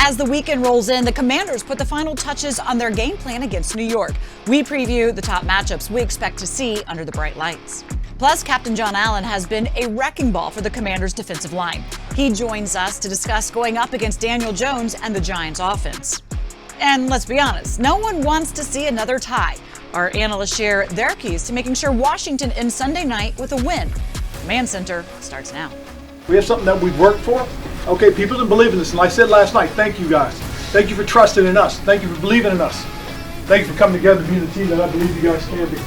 As the weekend rolls in, the Commanders put the final touches on their game plan against New York. We preview the top matchups we expect to see under the bright lights. Plus, Captain John Allen has been a wrecking ball for the Commanders' defensive line. He joins us to discuss going up against Daniel Jones and the Giants' offense. And let's be honest, no one wants to see another tie. Our analysts share their keys to making sure Washington ends Sunday night with a win. Command Center starts now. We have something that we've worked for. Okay, people didn't believe in this, and I said last night, thank you guys. Thank you for trusting in us. Thank you for believing in us. Thank you for coming together to be the team that I believe you guys can be.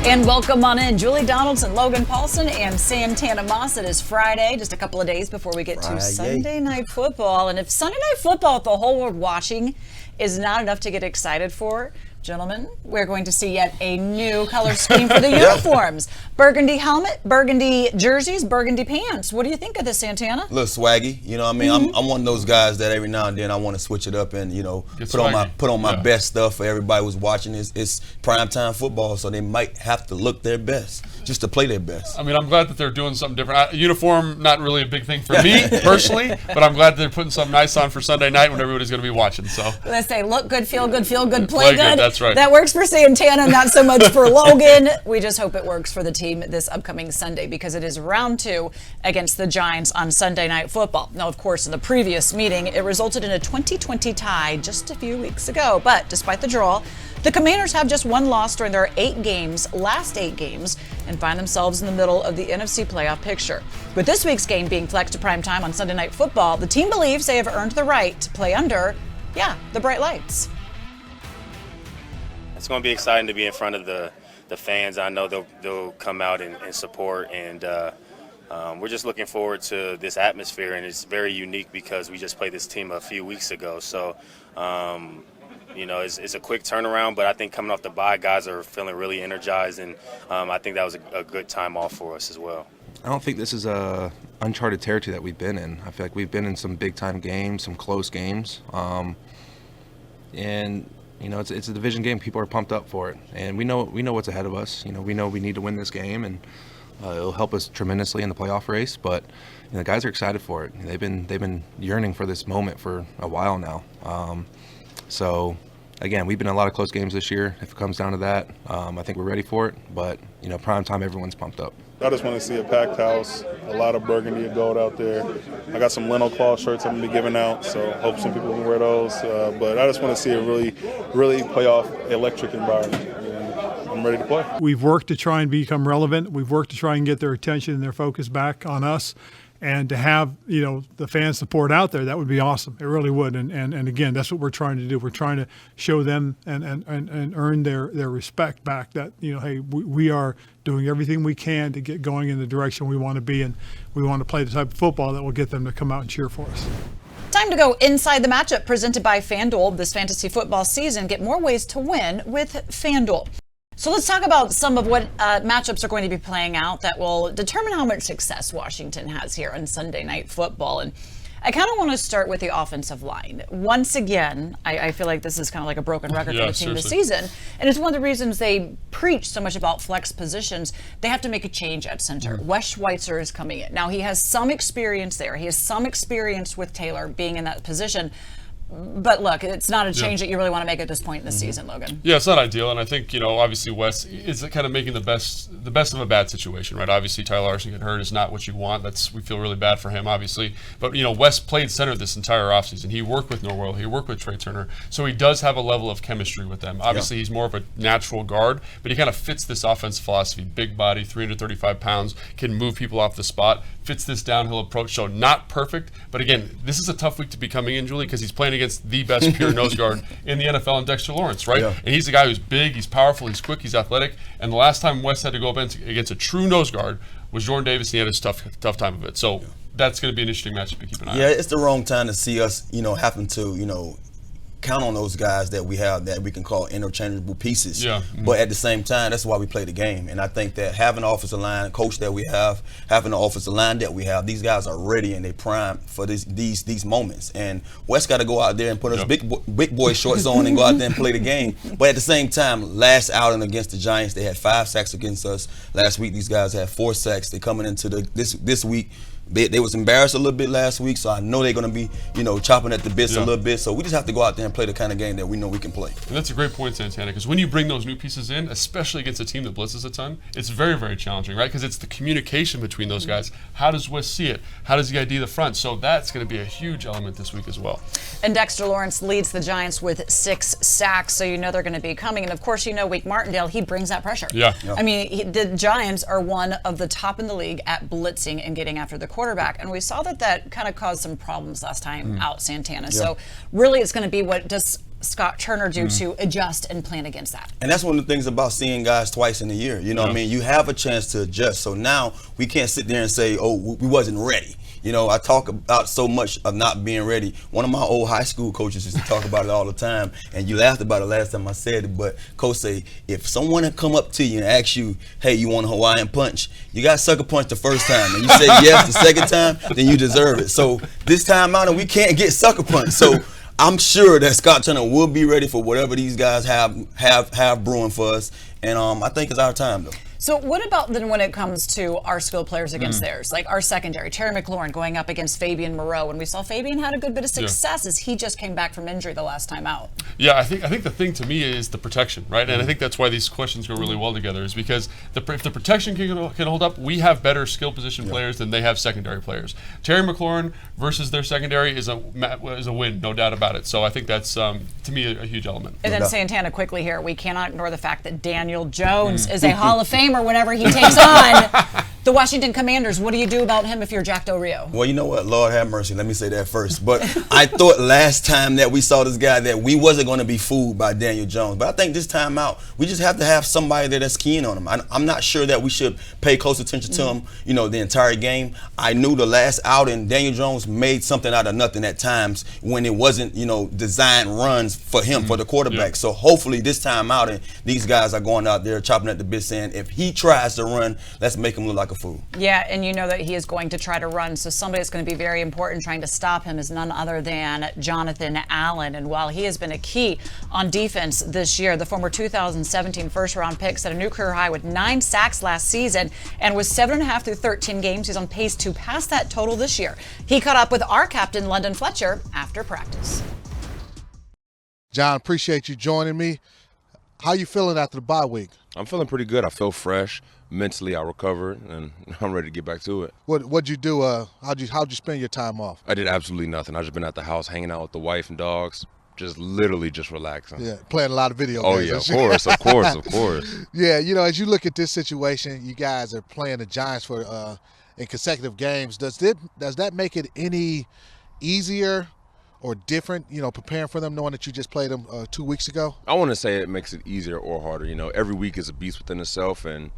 And welcome on in, Julie Donaldson, Logan Paulsen, and Santana Moss. It is Friday, just a couple of days before we get to Sunday Night Football. And if Sunday Night Football with the whole world watching is not enough to get excited for, gentlemen, we're going to see yet a new color scheme for the uniforms. Burgundy helmet, burgundy jerseys, burgundy pants. What do you think of this, Santana? A little swaggy, you know what I mean? I'm one of those guys that every now and then I want to switch it up and, you know, put on my best stuff for everybody who's watching. It's primetime football, so they might have to look their best just to play their best. I mean, I'm glad that they're doing something different. Uniform, not really a big thing for me personally, but I'm glad they're putting something nice on for Sunday night when everybody's going to be watching. So let's say look good, feel good, play good. That's right. That works for Santana, not so much for Logan. We just hope it works for the team this upcoming Sunday because it is round 2 against the Giants on Sunday Night Football. Now, of course, in the previous meeting, it resulted in a 20-20 tie just a few weeks ago. But despite the draw, the Commanders have just one loss during their last 8 games, and find themselves in the middle of the NFC playoff picture. With this week's game being flexed to prime time on Sunday Night Football, the team believes they have earned the right to play under, the bright lights. It's going to be exciting to be in front of the fans. I know they'll come out and support, and we're just looking forward to this atmosphere, and it's very unique because we just played this team a few weeks ago. So, you know, it's a quick turnaround, but I think coming off the bye, guys are feeling really energized, and I think that was a good time off for us as well. I don't think this is a uncharted territory that we've been in. I feel like we've been in some big-time games, some close games, and you know, it's a division game. People are pumped up for it, and we know what's ahead of us. You know, we need to win this game, and it'll help us tremendously in the playoff race. But you know, the guys are excited for it. They've been yearning for this moment for a while now. So again, we've been in a lot of close games this year. If it comes down to that, I think we're ready for it. But you know, prime time, everyone's pumped up. I just want to see a packed house, a lot of burgundy and gold out there. I got some lino cloth shirts I'm going to be giving out, so hope some people can wear those. But I just want to see a really playoff electric environment. And I'm ready to play. We've worked to try and become relevant. We've worked to try and get their attention and their focus back on us. And to have, you know, the fan support out there, that would be awesome. It really would. And again, that's what we're trying to do. We're trying to show them and earn their respect back that, you know, hey, we are doing everything we can to get going in the direction we want to be, and we want to play the type of football that will get them to come out and cheer for us. Time to go inside the matchup presented by FanDuel. This fantasy football season, get more ways to win with FanDuel. So let's talk about some of what matchups are going to be playing out that will determine how much success Washington has here on Sunday Night Football. And I kind of want to start with the offensive line. Once again, I feel like this is kind of like a broken record for the team this season. And it's one of the reasons they preach so much about flex positions. They have to make a change at center. Wes Schweitzer is coming in. Now, he has some experience there. He has some experience with Taylor being in that position. But look, it's not a change that you really want to make at this point in the season, Logan. Yeah, it's not ideal, and I think, you know, obviously Wes is kind of making the best of a bad situation, right? Obviously, Tyler Larson getting hurt is not what you want. We feel really bad for him, obviously. But you know, Wes played center this entire offseason. He worked with Norwell, he worked with Trey Turner, so he does have a level of chemistry with them. Obviously, he's more of a natural guard, but he kind of fits this offense philosophy. Big body, 335 pounds, can move people off the spot. Fits this downhill approach, so not perfect. But again, this is a tough week to be coming in, Julie, because he's playing against the best pure nose guard in the NFL, and Dexter Lawrence, right? And he's a guy who's big, he's powerful, he's quick, he's athletic. And the last time Wes had to go up against a true nose guard was Jordan Davis, and he had his tough time of it. So that's going to be an interesting matchup to keep an eye on. Yeah, it's the wrong time to see us, you know, having to, you know, count on those guys that we have that we can call interchangeable pieces. Yeah. But at the same time, that's why we play the game. And I think that having an offensive line coach that we have, having an offensive line that we have, these guys are ready and they prime for these moments. And West got to go out there and put us big boy shorts on and go out there and play the game. But at the same time, last outing against the Giants, they had 5 sacks against us. Last week, these guys had 4 sacks. They're coming into this week. They was embarrassed a little bit last week, so I know they're going to be, chopping at the bits a little bit. So we just have to go out there and play the kind of game that we know we can play. And that's a great point, Santana, because when you bring those new pieces in, especially against a team that blitzes a ton, it's very, very challenging, right? Because it's the communication between those guys. How does West see it? How does he ID the front? So that's going to be a huge element this week as well. And Dexter Lawrence leads the Giants with 6 sacks, so you know they're going to be coming. And of course, Wake Martindale, he brings that pressure. Yeah. I mean, the Giants are one of the top in the league at blitzing and getting after the quarterback. And we saw that kind of caused some problems last time out, Santana. Yeah. So really it's going to be what does Scott Turner do to adjust and plan against that. And that's one of the things about seeing guys twice in a year. What I mean? You have a chance to adjust. So now we can't sit there and say, oh, we wasn't ready. I talk about so much of not being ready. One of my old high school coaches used to talk about it all the time, and you laughed about it last time I said it, but Coach say, if someone had come up to you and asked you, hey, you want a Hawaiian punch? You got sucker punch the first time, and you say yes the second time, then you deserve it. So this time out, we can't get sucker punch. So I'm sure that Scott Turner will be ready for whatever these guys have brewing for us, and I think it's our time, though. So what about then when it comes to our skilled players against theirs, like our secondary, Terry McLaurin going up against Fabian Moreau, and we saw Fabian had a good bit of success as he just came back from injury the last time out. Yeah, I think the thing to me is the protection, right? And I think that's why these questions go really well together, is because if the protection can hold up, we have better skill position players than they have secondary players. Terry McLaurin versus their secondary is a win, no doubt about it. So I think that's, to me, a huge element. And then Santana, quickly here, we cannot ignore the fact that Daniel Jones is a Hall of Famer whenever he takes on the Washington Commanders. What do you do about him if you're Jack Del Rio? Well, you know what? Lord have mercy. Let me say that first. But I thought last time that we saw this guy that we wasn't going to be fooled by Daniel Jones. But I think this time out, we just have to have somebody there that's keen on him. I'm not sure that we should pay close attention to him, the entire game. I knew the last outing, Daniel Jones made something out of nothing at times when it wasn't, designed runs for him, for the quarterback. So hopefully this time out, and these guys are going out there chopping at the bit saying, if he tries to run, let's make him look like a fool. Yeah, and you know that he is going to try to run, so somebody that's going to be very important trying to stop him is none other than Jonathan Allen. And while he has been a key on defense this year, the former 2017 first-round pick set a new career high with 9 sacks last season, and with 7.5 through 13 games, he's on pace to pass that total this year. He caught up with our captain, London Fletcher, after practice. John, appreciate you joining me. How you feeling after the bye week? I'm feeling pretty good. I feel fresh. Mentally, I recovered, and I'm ready to get back to it. What'd you do? How'd you spend your time off? I did absolutely nothing. I just been at the house hanging out with the wife and dogs, just literally just relaxing. Yeah, playing a lot of video games. Oh, yeah, of course. Yeah, as you look at this situation, you guys are playing the Giants for in consecutive games. Does that make it any easier or different, preparing for them, knowing that you just played them 2 weeks ago? I want to say it makes it easier or harder. Every week is a beast within itself, and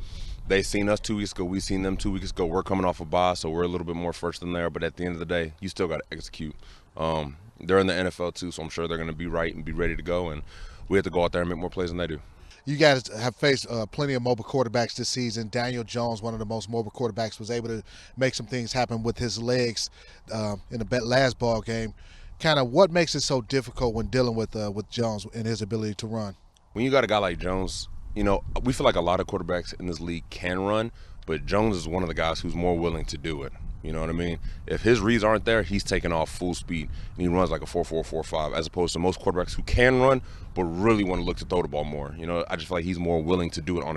they seen us 2 weeks ago. We seen them 2 weeks ago. We're coming off a bye, so we're a little bit more fresh than there. But at the end of the day, you still got to execute. They're in the NFL too, so I'm sure they're going to be right and be ready to go. And we have to go out there and make more plays than they do. You guys have faced plenty of mobile quarterbacks this season. Daniel Jones, one of the most mobile quarterbacks, was able to make some things happen with his legs in the last ball game. Kind of what makes it so difficult when dealing with Jones and his ability to run? When you got a guy like Jones, we feel like a lot of quarterbacks in this league can run, but Jones is one of the guys who's more willing to do it. You know what I mean? If his reads aren't there, he's taking off full speed, and he runs like a 4.4, 4.5, as opposed to most quarterbacks who can run but really want to look to throw the ball more. I just feel like he's more willing to do it on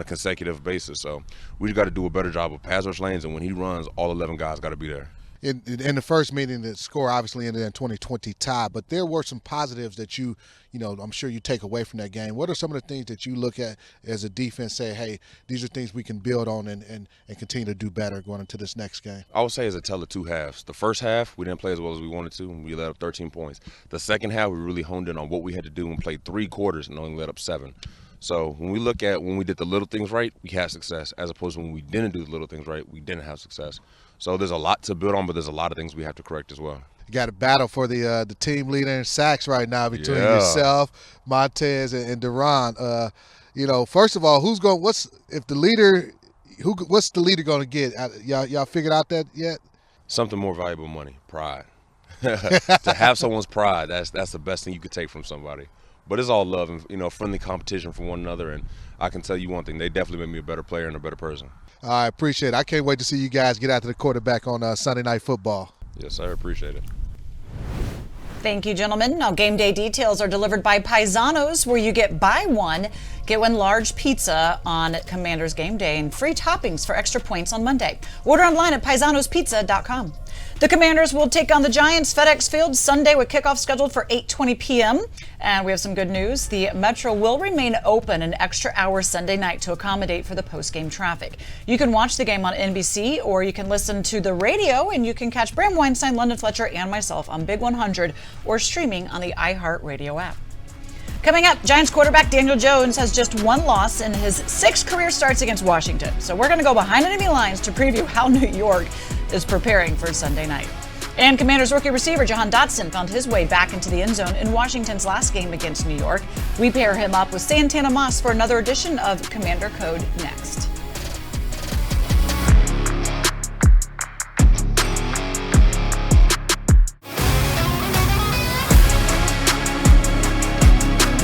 a consecutive basis. So we just got to do a better job of pass rush lanes, and when he runs, all 11 guys got to be there. In the first meeting, the score obviously ended in 20-20 tie, but there were some positives that I'm sure you take away from that game. What are some of the things that you look at as a defense, say, hey, these are things we can build on and continue to do better going into this next game? I would say it's a tale of two halves. The first half, we didn't play as well as we wanted to, and we let up 13 points. The second half, we really honed in on what we had to do and played 3 quarters and only let up 7. So when we look at when we did the little things right, we had success, as opposed to when we didn't do the little things right, we didn't have success. So there's a lot to build on, but there's a lot of things we have to correct as well. You got a battle for the team leader in sacks right now between yourself, Montez, and Deron. First of all, what's the leader going to get? Y'all figured out that yet? Something more valuable, money, pride. To have someone's pride, that's the best thing you could take from somebody. But it's all love and friendly competition for one another. And I can tell you one thing: they definitely made me a better player and a better person. I appreciate it. I can't wait to see you guys get after the quarterback on Sunday Night Football. Yes, sir. Appreciate it. Thank you, gentlemen. Now, game day details are delivered by Paisanos, where you get buy one, get one large pizza on Commanders game day and free toppings for extra points on Monday. Order online at paisanospizza.com. The Commanders will take on the Giants FedEx Field Sunday with kickoff scheduled for 8:20 p.m. And we have some good news. The Metro will remain open an extra hour Sunday night to accommodate for the post-game traffic. You can watch the game on NBC, or you can listen to the radio, and you can catch Bram Weinstein, London Fletcher, and myself on Big 100 or streaming on the iHeartRadio app. Coming up, Giants quarterback Daniel Jones has just one loss in his 6 career starts against Washington. So we're going to go behind enemy lines to preview how New York is preparing for Sunday night. And Commanders rookie receiver Jahan Dotson found his way back into the end zone in Washington's last game against New York. We pair him up with Santana Moss for another edition of Commander Code next.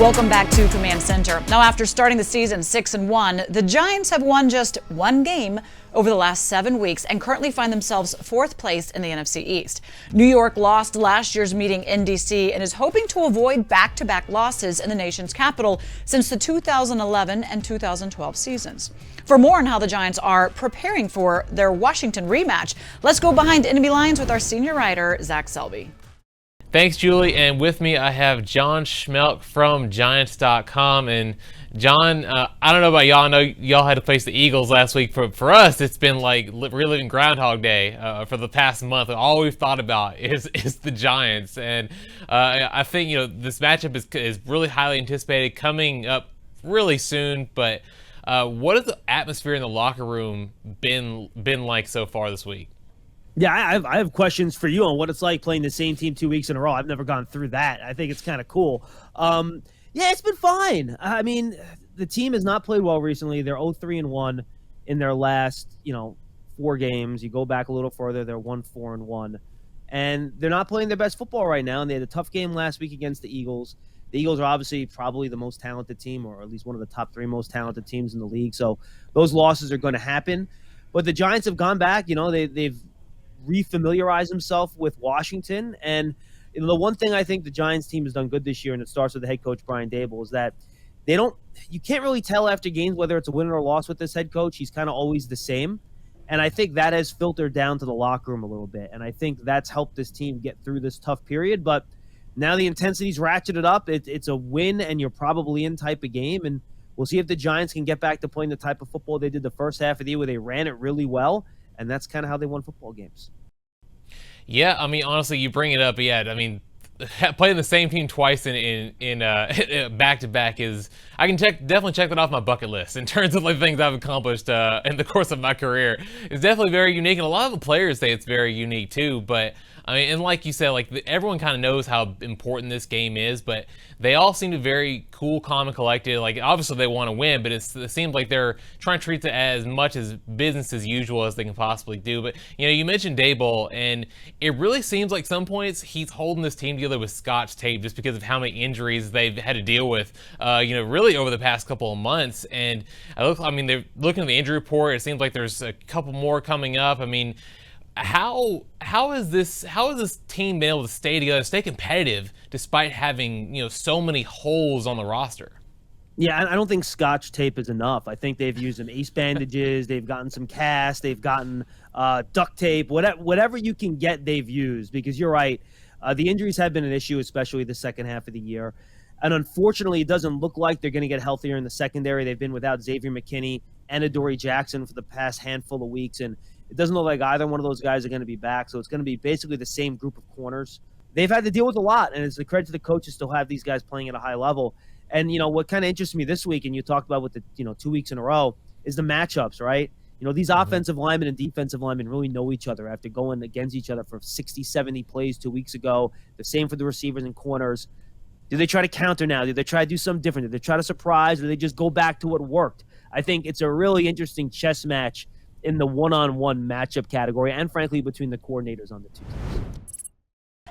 Welcome back to Command Center. Now, after starting the season 6-1, the Giants have won just one game over the last 7 weeks and currently find themselves 4th place in the NFC East. New York lost last year's meeting in D.C. and is hoping to avoid back-to-back losses in the nation's capital since the 2011 and 2012 seasons. For more on how the Giants are preparing for their Washington rematch, let's go behind enemy lines with our senior writer, Zach Selby. Thanks, Julie. And with me, I have John Schmelk from Giants.com. And John, I don't know about y'all. I know y'all had to face the Eagles last week. For us, it's been like reliving Groundhog Day for the past month. All we've thought about is the Giants. And I think, this matchup is really highly anticipated, coming up really soon. But what has the atmosphere in the locker room been like so far this week? Yeah, I have questions for you on what it's like playing the same team 2 weeks in a row. I've never gone through that. I think it's kind of cool. Yeah, it's been fine. I mean, the team has not played well recently. They're 0-3-1 in their last, 4 games. You go back a little further, they're 1-4-1. And they're not playing their best football right now, and they had a tough game last week against the Eagles. The Eagles are obviously probably the most talented team, or at least one of the top 3 most talented teams in the league. So those losses are going to happen. But the Giants have gone back. They've refamiliarize himself with Washington. And the one thing I think the Giants team has done good this year, and it starts with the head coach Brian Daboll, is that you can't really tell after games whether it's a win or a loss with this head coach. He's kind of always the same. And I think that has filtered down to the locker room a little bit. And I think that's helped this team get through this tough period. But now the intensity's ratcheted up. It's a win and you're probably in type of game. And we'll see if the Giants can get back to playing the type of football they did the first half of the year, where they ran it really well. And that's kind of how they won football games. Yeah, I mean, honestly, you bring it up. Yeah, I mean, playing the same team twice in back-to-back is, I can definitely check that off my bucket list in terms of things I've accomplished in the course of my career. It's definitely very unique, and a lot of the players say it's very unique too. But I mean, and like you said, everyone kind of knows how important this game is, but they all seem to be very cool, calm, and collected. Obviously they want to win, but it seems like they're trying to treat it as much as business as usual as they can possibly do. But you mentioned Daboll, and it really seems like some points he's holding this team together with Scotch tape, just because of how many injuries they've had to deal with, really over the past couple of months. And they're looking at the injury report. It seems like there's a couple more coming up. I mean, how is this team been able to stay together, stay competitive, despite having so many holes on the roster? Yeah, I don't think Scotch tape is enough. I think they've used some ace bandages, they've gotten some cast, they've gotten duct tape, whatever you can get, they've used. Because you're right, the injuries have been an issue, especially the second half of the year. And unfortunately, it doesn't look like they're going to get healthier in the secondary. They've been without Xavier McKinney and Adoree Jackson for the past handful of weeks, and it doesn't look like either one of those guys are going to be back. So it's going to be basically the same group of corners. They've had to deal with a lot, and it's a credit to the coaches to have these guys playing at a high level. And what kind of interests me this week, and you talked about with the 2 weeks in a row, is the matchups, right? You know, these offensive linemen and defensive linemen really know each other after going against each other for 60, 70 plays 2 weeks ago. The same for the receivers and corners. Do they try to counter now? Do they try to do something different? Do they try to surprise? Or do they just go back to what worked? I think it's a really interesting chess match in the one-on-one matchup category and, frankly, between the coordinators on the two teams.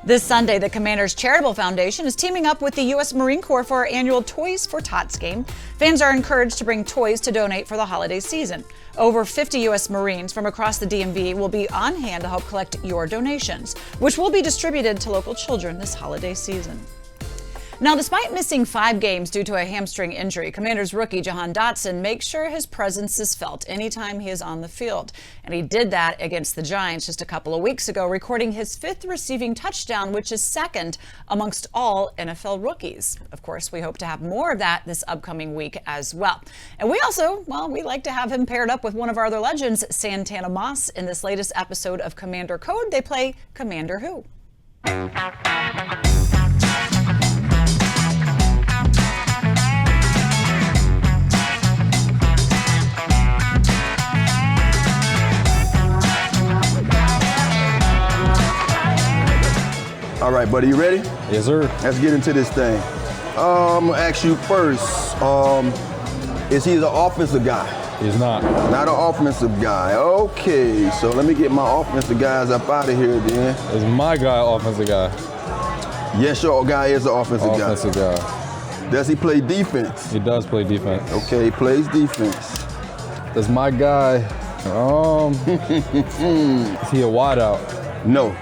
This Sunday, the Commanders Charitable Foundation is teaming up with the U.S. Marine Corps for our annual Toys for Tots game. Fans are encouraged to bring toys to donate for the holiday season. Over 50 U.S. Marines from across the DMV will be on hand to help collect your donations, which will be distributed to local children this holiday season. Now, despite missing 5 games due to a hamstring injury, Commanders rookie Jahan Dotson makes sure his presence is felt anytime he is on the field. And he did that against the Giants just a couple of weeks ago, recording his 5th receiving touchdown, which is 2nd amongst all NFL rookies. Of course, we hope to have more of that this upcoming week as well. And we also, we like to have him paired up with one of our other legends, Santana Moss. In this latest episode of Commander Code, they play Commander Who. All right, buddy, you ready? Yes, sir. Let's get into this thing. I'm gonna ask you first, is he the offensive guy? He's not. Not an offensive guy. Okay, so let me get my offensive guys up out of here then. Is my guy offensive guy? Yes, your guy is the offensive guy. Offensive guy. Does he play defense? He does play defense. Okay, he plays defense. Does my guy, is he a wideout? No.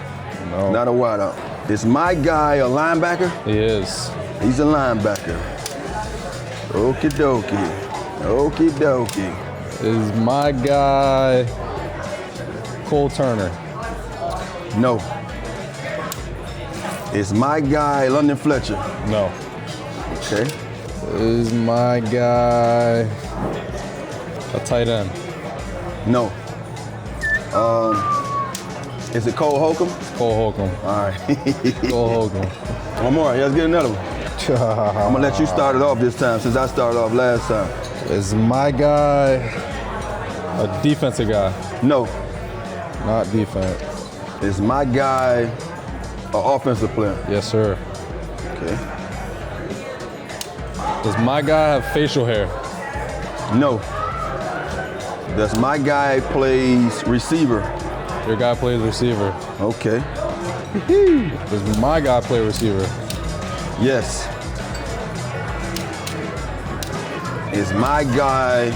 No. Not a wideout. Is my guy a linebacker? He is. He's a linebacker. Okie dokie. Okie dokie. Is my guy Cole Turner? No. Is my guy London Fletcher? No. Okay. Is my guy a tight end? No. Is it Cole Holcomb? Cole Holcomb. All right. Cole Holcomb. One more. Let's get another one. I'm gonna let you start it off this time since I started off last time. Is my guy a defensive guy? No. Not defense. Is my guy an offensive player? Yes, sir. Okay. Does my guy have facial hair? No. Does my guy plays receiver? Your guy plays receiver. Okay. Does my guy play receiver? Yes. Is my guy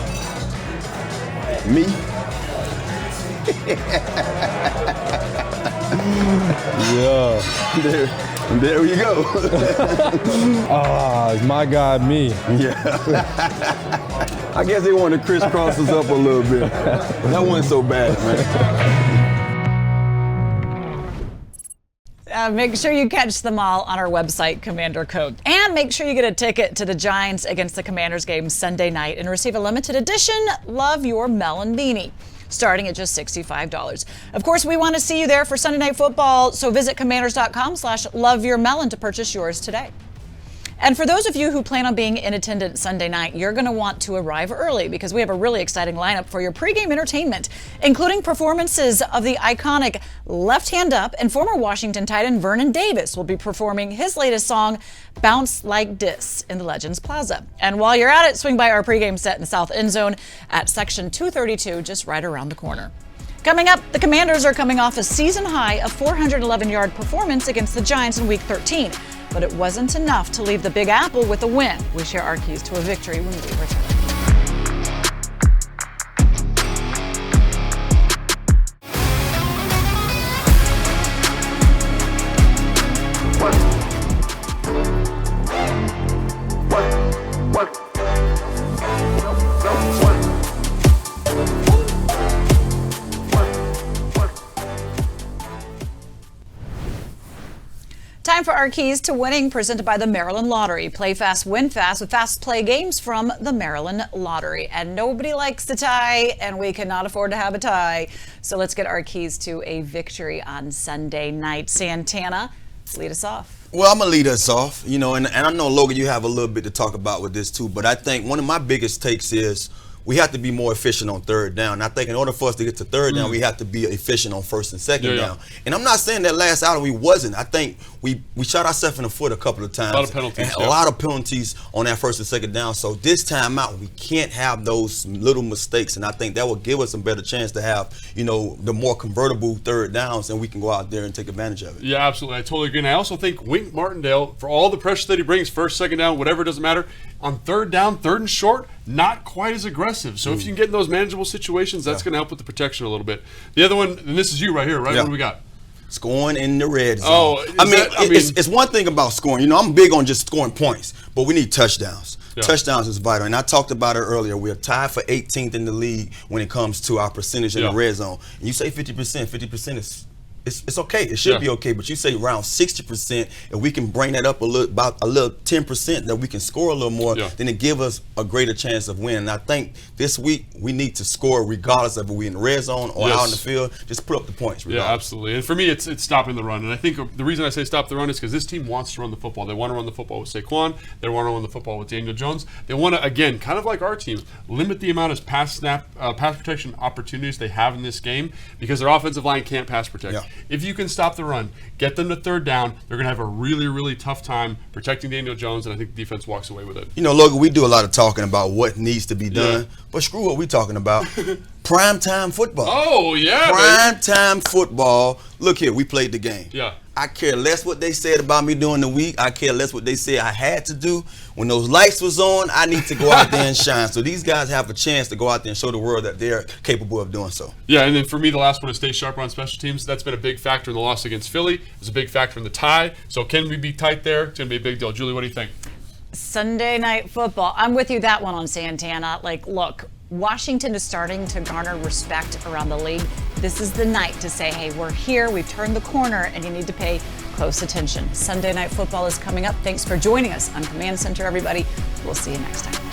me? Yeah. There we go. Is my guy me? Yeah. I guess they want to crisscross us up a little bit. That wasn't so bad, man. Make sure you catch them all on our website, Commander Code. And make sure you get a ticket to the Giants against the Commanders game Sunday night and receive a limited edition Love Your Melon beanie, starting at just $65. Of course, we want to see you there for Sunday Night Football, so visit commanders.com/loveyourmelon to purchase yours today. And for those of you who plan on being in attendance Sunday night, you're going to want to arrive early because we have a really exciting lineup for your pregame entertainment, including performances of the iconic Left Hand Up, and former Washington Titan Vernon Davis will be performing his latest song, Bounce Like Dis, in the Legends Plaza. And while you're at it, swing by our pregame set in the South End Zone at Section 232, just right around the corner. Coming up, the Commanders are coming off a season high of 411-yard performance against the Giants in Week 13. But it wasn't enough to leave the Big Apple with a win. We share our keys to a victory when we return. Time for our keys to winning, presented by the Maryland Lottery. Play fast, win fast with fast play games from the Maryland Lottery. And nobody likes to tie, and we cannot afford to have a tie. So let's get our keys to a victory on Sunday night. Santana, lead us off. Well, I'm going to lead us off, and I know, Logan, you have a little bit to talk about with this too, but I think one of my biggest takes is we have to be more efficient on third down. And I think in order for us to get to third down, we have to be efficient on first and second down. And I'm not saying that last outing we wasn't. I think we shot ourselves in the foot a couple of times. A lot of penalties. And a lot of penalties on that first and second down. So this time out, we can't have those little mistakes. And I think that will give us a better chance to have, you know, the more convertible third downs, and we can go out there and take advantage of it. Yeah, absolutely. I totally agree. And I also think Wink Martindale, for all the pressure that he brings, first, second down, whatever, it doesn't matter, on third down, third and short, not quite as aggressive. So if you can get in those manageable situations, that's going to help with the protection a little bit. The other one, and this is you right here, right? What do we got? Scoring in the red zone. Oh, it's one thing about scoring. You know, I'm big on just scoring points, but we need touchdowns. Yeah. Touchdowns is vital. And I talked about it earlier. We're tied for 18th in the league when it comes to our percentage in the red zone. And you say 50%. 50% is it's okay. It should be okay. But you say around 60%, if we can bring that up a little, about a little 10%, that we can score a little more, then it give us a greater chance of winning. And I think this week we need to score regardless of if we're in the red zone or out in the field. Just put up the points. Regardless. Yeah, absolutely. And for me, it's stopping the run. And I think the reason I say stop the run is because this team wants to run the football. They want to run the football with Saquon. They want to run the football with Daniel Jones. They want to, again, kind of like our team, limit the amount of pass protection opportunities they have in this game because their offensive line can't pass protect. Yeah. If you can stop the run, get them to third down, they're going to have a really, really tough time protecting Daniel Jones, and I think the defense walks away with it. You know, Logan, we do a lot of talking about what needs to be done, but screw what we're talking about. Primetime football. Oh, yeah, Primetime football. Look here, we played the game. Yeah. I care less what they said about me during the week. I care less what they said I had to do. When those lights was on, I need to go out there and shine. So these guys have a chance to go out there and show the world that they're capable of doing so. Yeah, and then for me, the last one is stay sharp on special teams. That's been a big factor in the loss against Philly. It was a big factor in the tie. So can we be tight there? It's going to be a big deal. Julie, what do you think? Sunday Night Football. I'm with you that one on Santana. Like, look, Washington is starting to garner respect around the league. This is the night to say, hey, we're here, we've turned the corner, and you need to pay close attention. Sunday Night Football is coming up. Thanks for joining us on Command Center, everybody. We'll see you next time.